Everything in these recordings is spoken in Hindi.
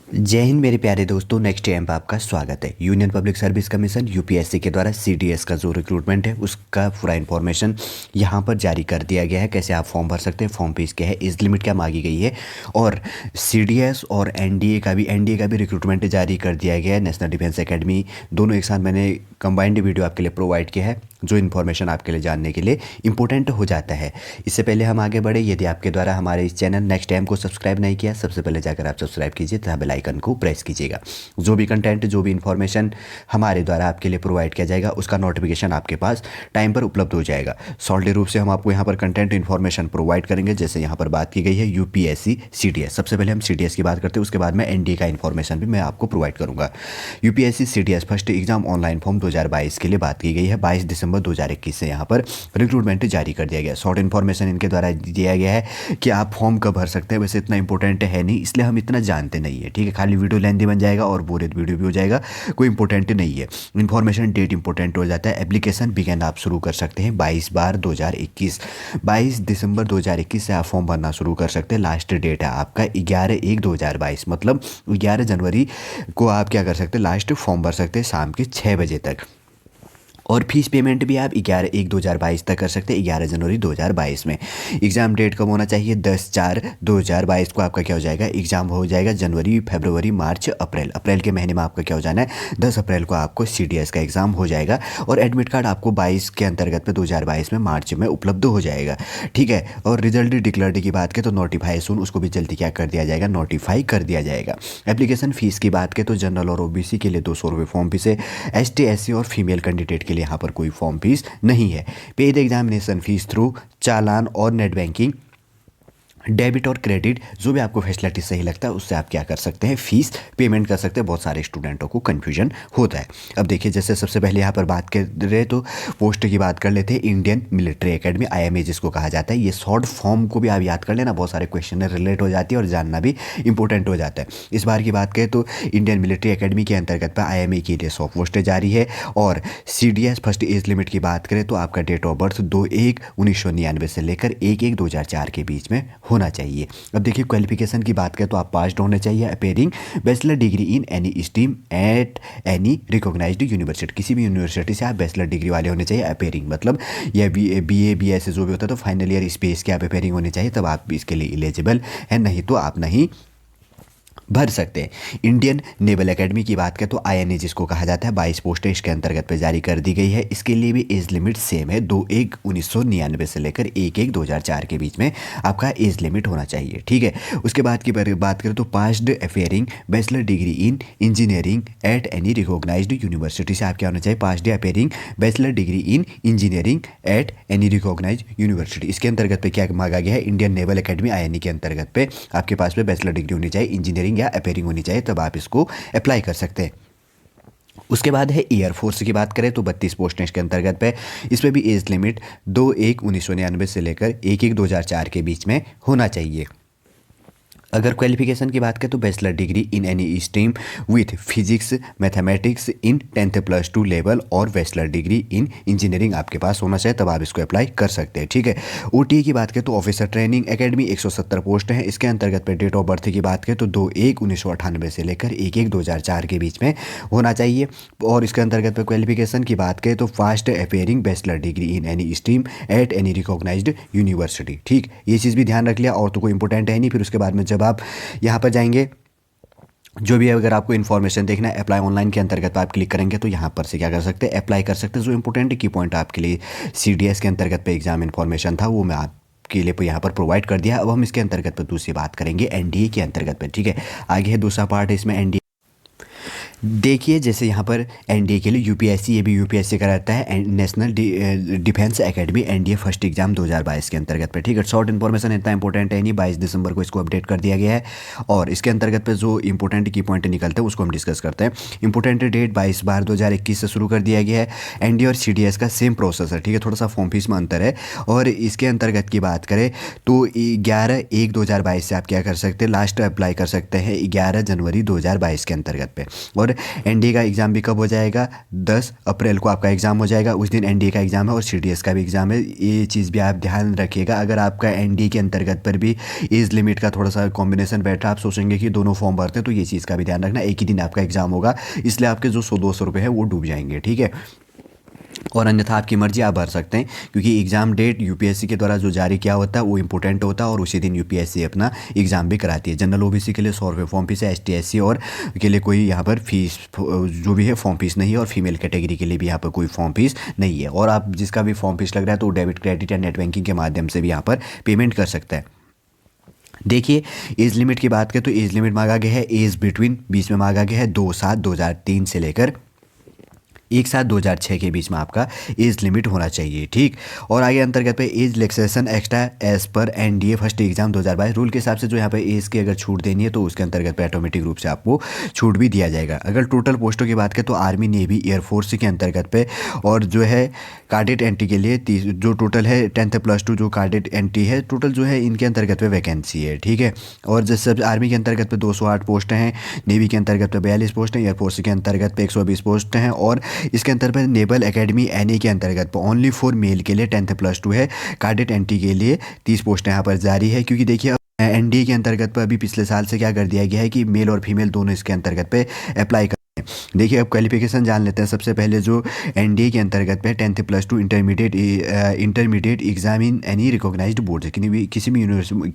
जय हिंद मेरे प्यारे दोस्तों। नेक्स्ट टाइम पर आपका स्वागत है। Union public service commission UPSC के द्वारा सीडीएस का जो रिक्रूटमेंट है उसका पूरा इन्फॉर्मेशन यहाँ पर जारी कर दिया गया है। कैसे आप फॉर्म भर सकते हैं, फॉर्म फीस क्या है, एज लिमिट क्या मांगी गई है, और सीडीएस और एनडीए का भी रिक्रूटमेंट जारी कर दिया गया है। नेशनल डिफेंस एकेडमी दोनों एक साथ मैंने कंबाइंड वीडियो आपके लिए प्रोवाइड किया है, जो इन्फॉर्मेशन आपके लिए जानने के लिए इंपॉर्टेंट हो जाता है। इससे पहले हम आगे बढ़े, यदि आपके द्वारा हमारे इस चैनल नेक्स्ट टाइम को सब्सक्राइब नहीं किया, सबसे पहले जाकर आप सब्सक्राइब कीजिए तथा बेल आइकन को प्रेस कीजिएगा। जो भी कंटेंट, जो भी इन्फॉर्मेशन हमारे द्वारा आपके लिए प्रोवाइड किया जाएगा उसका नोटिफिकेशन आपके पास टाइम पर उपलब्ध हो जाएगा। सॉलिड रूप से हम आपको यहाँ पर कंटेंट इन्फॉर्मेशन प्रोवाइड करेंगे। जैसे यहाँ पर बात की गई है यूपीएससी सीडीएस, सबसे पहले हम सीडीएस की बात करते हैं, उसके बाद में एनडीए का इन्फॉर्मेशन भी मैं आपको प्रोवाइड करूँगा। UPSC CDS first exam online form 2022 के लिए बात की गई है। 22 दिसंबर 2021 से यहाँ पर रिक्रूटमेंट जारी कर दिया गया। शॉर्ट इन्फॉर्मेशन इनके द्वारा दिया गया है कि आप फॉर्म कब भर सकते हैं। वैसे इतना इंपॉर्टेंट है नहीं, इसलिए हम इतना जानते नहीं है, ठीक है। खाली वीडियो लेंथी बन जाएगा और बोरियत वीडियो भी हो जाएगा, कोई इंपॉर्टेंट नहीं है। इन्फॉर्मेशन डेट इंपॉर्टेंट हो जाता है। एप्लीकेशन बिगेन आप शुरू कर सकते हैं 22/2021, 22 दिसंबर 2021 से आप फॉर्म भरना शुरू कर सकते हैं। लास्ट डेट है आपका 11/1/2022, मतलब 11 जनवरी को आप क्या कर सकते हैं, लास्ट फॉर्म भर सकते हैं शाम के 6 बजे तक। और फीस पेमेंट भी आप 11/1/2022 तक कर सकते हैं, 11 जनवरी 2022 में। एग्ज़ाम डेट कब होना चाहिए, 10/4/2022 को आपका क्या हो जाएगा, एग्ज़ाम हो जाएगा। जनवरी, फरवरी, मार्च, अप्रैल के महीने में आपका क्या हो जाना है, 10 अप्रैल को आपको सीडीएस का एग्ज़ाम हो जाएगा। और एडमिट कार्ड आपको 22 के अंतर्गत पे 2022 में मार्च में उपलब्ध हो जाएगा, ठीक है। और रिजल्ट डिक्लेयर्ड की बात करें तो नोटिफाई सून, उसको भी जल्दी क्या कर दिया जाएगा, नोटिफाई कर दिया जाएगा। एप्लीकेशन फ़ीस की बात करें तो जनरल और ओबीसी के लिए 200 रुपये फॉर्म फीस है। एसटी, एससी और फीमेल कैंडिडेट के लिए यहाँ पर कोई फॉर्म फीस नहीं है। पेड एग्जामिनेशन फीस थ्रू चालान और नेट बैंकिंग, डेबिट और क्रेडिट, जो भी आपको फैसिलिटी सही लगता है उससे आप क्या कर सकते हैं, फीस पेमेंट कर सकते हैं। बहुत सारे स्टूडेंटों को कन्फ्यूजन होता है। अब देखिए, जैसे सबसे पहले यहाँ पर बात कर रहे तो पोस्ट की बात कर लेते हैं। इंडियन मिलिट्री एकेडमी, आईएमए जिसको कहा जाता है। ये शॉर्ट फॉर्म को भी आप याद कर लेना, बहुत सारे क्वेश्चन रिलेट हो जाती है और जानना भी इंपॉर्टेंट हो जाता है। इस बार की बात करें तो इंडियन मिलिट्री एकेडमी के अंतर्गत पर आईएमए के लिए 100 पोस्टें जारी है। और सीडीएस फर्स्ट एज लिमिट की बात करें तो आपका डेट ऑफ बर्थ 2/1/1999 से लेकर 1/1/2004 के बीच में होना चाहिए। अब देखिए, क्वालिफिकेशन की बात करें तो आप पास्ड होने चाहिए appearing bachelor degree in any stream at any recognised university, किसी भी यूनिवर्सिटी से आप बैचलर डिग्री वाले होने चाहिए। अपेयरिंग मतलब यह बी ए बी एस जो भी होता है तो फाइनल ईयर स्पेस के आप अपेयरिंग होने चाहिए, तब आप इसके लिए एलिजिबल है, नहीं तो आप नहीं भर सकते हैं। इंडियन नेवल एकेडमी की बात करें तो आईएनए जिसको कहा जाता है, 22 पोस्टें इसके अंतर्गत पे जारी कर दी गई है। इसके लिए भी एज लिमिट सेम है, 2/1/1999 से लेकर 1/1/2004 के बीच में आपका एज लिमिट होना चाहिए, ठीक है। उसके बाद की बात करें तो पास्ड अफेयरिंग bachelor degree in engineering at any recognised university से आप क्या होना चाहिए, पास्ड अफेयरिंग bachelor degree in engineering at any recognised university. इसके अंतर्गत पे क्या मांगा गया है, इंडियन नेवल एकेडमी आईएनए के अंतर्गत पे आपके पास में बैचलर डिग्री होनी चाहिए, इंजीनियरिंग या अपेयरिंग होनी चाहिए, तब आप इसको अप्लाई कर सकते हैं। उसके बाद है एयरफोर्स की बात करें तो 32 पोस्टें इसके अंतर्गत पे, इसमें भी एज लिमिट 2/1/1999 से लेकर 1/1/2004 के बीच में होना चाहिए। अगर क्वालिफिकेशन की बात करें तो bachelor degree in any stream with physics mathematics in 10th +2 level और बैचलर डिग्री इन इंजीनियरिंग आपके पास होना चाहिए, तब आप इसको अप्लाई कर सकते हैं, ठीक है। ओटी की बात करें तो ऑफिसर ट्रेनिंग एकेडमी 170 पोस्ट हैं। इसके अंतर्गत पे डेट ऑफ बर्थ की बात करें तो 2/1/1998 से लेकर 1/1/2004 के बीच में होना चाहिए। और इसके अंतर्गत पे क्वालिफिकेशन की बात करें तो fast appearing bachelor degree in any stream at any recognised university, ठीक। ये चीज़ भी ध्यान रख लिया, और तो कोई इंपॉर्टेंट है नहीं। फिर उसके बाद में जब आप यहाँ पर जाएंगे, जो भी अगर आपको इन्फॉर्मेशन देखना है अप्लाई ऑनलाइन के अंतर्गत आप क्लिक करेंगे तो यहाँ पर से क्या कर सकते हैं, अप्लाई कर सकते हैं। जो इंपॉर्टेंट की पॉइंट आपके लिए सीडीएस के अंतर्गत पे एग्जाम इन्फॉर्मेशन था वो मैं आपके लिए यहाँ पर प्रोवाइड कर दिया। अब हम इसके अंतर्गत पर दूसरी बात करेंगे एनडीए के अंतर्गत पे, ठीक है। आगे है दूसरा पार्ट है इसमें एनडीए। देखिए, जैसे यहाँ पर एनडीए के लिए यूपीएससी, ये भी यूपीएससी का रहता है, national defence academy NDA first exam 2022 के अंतर्गत पे, ठीक है। शॉर्ट इन्फॉर्मेशन इतना इंपॉर्टेंट है नहीं, 22 दिसंबर को इसको अपडेट कर दिया गया है। और इसके अंतर्गत पे जो इंपॉर्टेंट की पॉइंट निकलते हैं उसको हम डिस्कस करते हैं। इंपॉर्टेंट डेट 22/2021 से शुरू कर दिया गया है। एनडीए और सीडीएस का सेम प्रोसेस है, ठीक है, थोड़ा सा फॉर्म फीस में अंतर है। और इसके अंतर्गत की बात करें तो 11/1/2022 से आप क्या कर सकते हैं, लास्ट अप्लाई कर सकते हैं 11 जनवरी 2022 के अंतर्गत पे। और और एनडीए का एग्ज़ाम भी कब हो जाएगा, 10 अप्रैल को आपका एग्ज़ाम हो जाएगा। उस दिन एनडीए का एग्ज़ाम है और सीडीएस का भी एग्ज़ाम है। ये चीज़ भी आप ध्यान रखिएगा। अगर आपका एनडीए के अंतर्गत पर भी एज लिमिट का थोड़ा सा कॉम्बिनेशन बैठा, आप सोचेंगे कि दोनों फॉर्म भरते हैं, तो ये चीज़ का भी ध्यान रखना। एक ही दिन आपका एग्ज़ाम होगा, इसलिए आपके जो 100-200 रुपये है वो डूब जाएंगे, ठीक है। और अन्यथा आपकी मर्जी, आप भर सकते हैं, क्योंकि एग्ज़ाम डेट यूपीएससी के द्वारा जो जारी किया होता है वो इंपॉर्टेंट होता है और उसी दिन यूपीएससी अपना एग्ज़ाम भी कराती है। जनरल ओबीसी के लिए 100 रुपये फॉर्म फीस है, एसटी एससी और के लिए कोई यहाँ पर फीस जो भी है फॉर्म फीस नहीं है, और फीमेल कैटेगरी के लिए भी यहाँ पर कोई फॉर्म फीस नहीं है। और आप जिसका भी फॉर्म फीस लग रहा है तो डेबिट क्रेडिट या नेट बैंकिंग के माध्यम से भी यहाँ पर पेमेंट कर सकता है। देखिए, एज लिमिट की बात करें तो एज लिमिट मांगा गया है एज बिटवीन, बीच में मांगा गया है 2/7/2003 से लेकर 1/7/2006 के बीच में आपका एज लिमिट होना चाहिए, ठीक। और आगे अंतर्गत पे एज रिलैक्सेशन एक्स्ट्रा एज पर एनडीए फर्स्ट एग्जाम 2022 रूल के हिसाब से जो यहाँ पे एज की अगर छूट देनी है तो उसके अंतर्गत पे ऑटोमेटिक रूप से आपको छूट भी दिया जाएगा। अगर टोटल पोस्टों की बात करें तो आर्मी, नेवी, एयरफोर्स के अंतर्गत पे और जो है कार्डेट एंट्री के लिए जो टोटल है 10th +2 जो कार्डेट एंट्री है, टोटल जो है इनके अंतर्गत पे वैकेंसी है, ठीक है। और जैसे आर्मी के अंतर्गत पे 208 पोस्ट हैं, नेवी के अंतर्गत पे 42 पोस्ट हैं, एयरफोर्स के अंतर्गत पे 120 पोस्ट हैं, और इसके अंतर्गत नेवल एकेडमी एनए के अंतर्गत ओनली फॉर मेल के लिए 10th +2 है। कार्डेट एंट्री के लिए 30 पोस्टें यहाँ पर जारी है, क्योंकि देखिए एनडीए के अंतर्गत पर अभी पिछले साल से क्या कर दिया गया है कि मेल और फीमेल दोनों इसके अंतर्गत पे अप्लाई। देखिए, अब क्वालिफिकेशन जान लेते हैं। सबसे पहले जो एनडीए के अंतर्गत पे 10th +2 intermediate exam in any recognised board से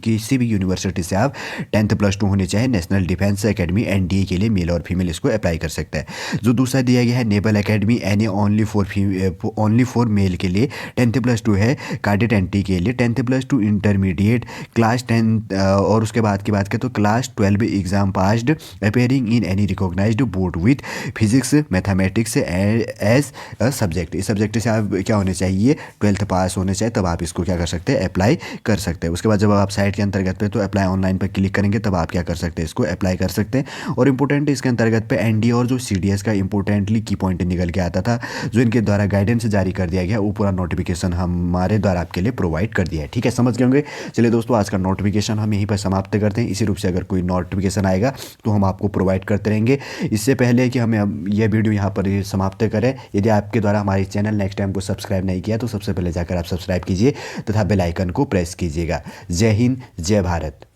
किसी भी यूनिवर्सिटी से आप 10th +2 होने चाहिए। नेशनल डिफेंस एकेडमी एनडीए के लिए मेल और फीमेल इसको अप्लाई कर सकता है। जो दूसरा दिया गया है naval academy NA only for male के लिए 10th +2 है। कार्डेट एंट्री के लिए 10th +2 इंटरमीडिएट क्लास 10 और उसके बाद की बात करें तो class 12 exam passed appearing in any recognised board with physics mathematics as a subject. इस सब्जेक्ट से आप क्या होने चाहिए, 12th पास होने चाहिए, तब आप इसको क्या कर सकते हैं, अप्लाई कर सकते हैं। उसके बाद जब आप साइट के अंतर्गत पे तो अप्लाई ऑनलाइन पर क्लिक करेंगे तब आप क्या कर सकते हैं, इसको अप्लाई कर सकते हैं। और इंपॉर्टेंट इसके अंतर्गत पे एनडीए और जो सीडीएस का इंपॉर्टेंटली की पॉइंट निकल के आता था, जो इनके द्वारा गाइडेंस जारी कर दिया गया, वो पूरा नोटिफिकेशन हमारे द्वारा आपके लिए प्रोवाइड कर दिया है, ठीक है। समझ गए होंगे। चलिए दोस्तों, आज का नोटिफिकेशन हम यहीं पर समाप्त करते हैं। इसी रूप से अगर कोई नोटिफिकेशन आएगा तो हम आपको प्रोवाइड करते रहेंगे। इससे पहले कि हमें यह वीडियो यहाँ पर समाप्त करें, यदि आपके द्वारा हमारे चैनल नेक्स्ट टाइम को सब्सक्राइब नहीं किया तो सबसे पहले जाकर आप सब्सक्राइब कीजिए तथा बेल आइकन को प्रेस कीजिएगा। जय हिंद, जय भारत।